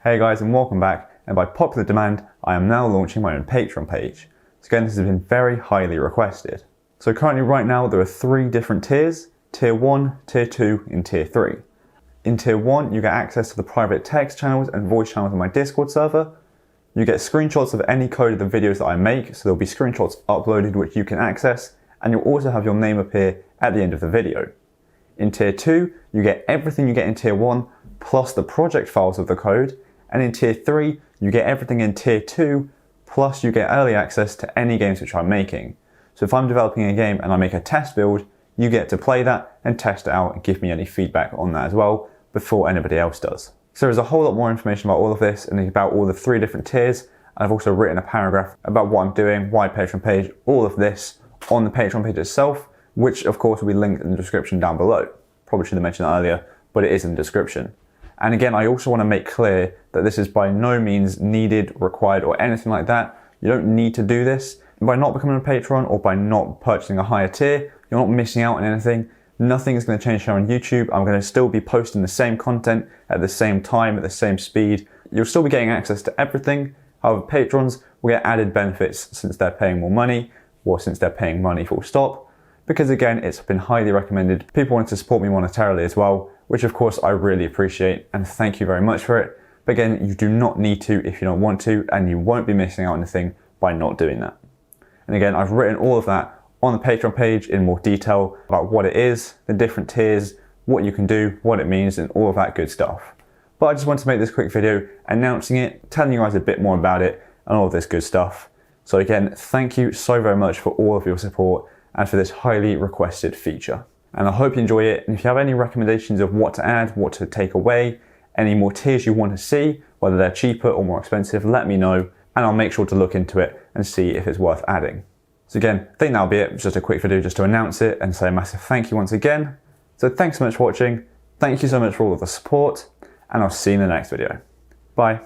Hey guys, and welcome back, and by popular demand I am now launching my own Patreon page. So again, this has been very highly requested. So currently right now there are 3 different tiers: Tier 1, Tier 2 and Tier 3. In Tier 1 you get access to the private text channels and voice channels on my Discord server. You get screenshots of any code of the videos that I make, so there'll be screenshots uploaded which you can access, and you'll also have your name appear at the end of the video. In Tier 2 you get everything you get in Tier 1 plus the project files of the code. And in Tier 3, you get everything in Tier 2, plus you get early access to any games which I'm making. So if I'm developing a game and I make a test build, you get to play that and test it out and give me any feedback on that as well, before anybody else does. So there's a whole lot more information about all of this and about all the 3 different tiers. I've also written a paragraph about what I'm doing, why Patreon page, all of this on the Patreon page itself, which of course will be linked in the description down below. Probably should have mentioned that earlier, but it is in the description. And again, I also want to make clear that this is by no means needed, required, or anything like that. You don't need to do this. And by not becoming a patron or by not purchasing a higher tier, you're not missing out on anything. Nothing is going to change here on YouTube. I'm going to still be posting the same content at the same time, at the same speed. You'll still be getting access to everything. However, patrons will get added benefits since they're paying more money, or since they're paying money full stop. Because again, it's been highly recommended. People wanted to support me monetarily as well, which of course I really appreciate, and thank you very much for it. But again, you do not need to if you don't want to, and you won't be missing out on anything by not doing that. And again, I've written all of that on the Patreon page in more detail about what it is, the different tiers, what you can do, what it means, and all of that good stuff. But I just wanted to make this quick video announcing it, telling you guys a bit more about it, and all of this good stuff. So again, thank you so very much for all of your support and for this highly requested feature. And I hope you enjoy it, and if you have any recommendations of what to add, what to take away, any more tiers you want to see, whether they're cheaper or more expensive, let me know, and I'll make sure to look into it and see if it's worth adding. So again, I think that'll be it. Just a quick video just to announce it and say a massive thank you once again. So thanks so much for watching, thank you so much for all of the support, and I'll see you in the next video. Bye.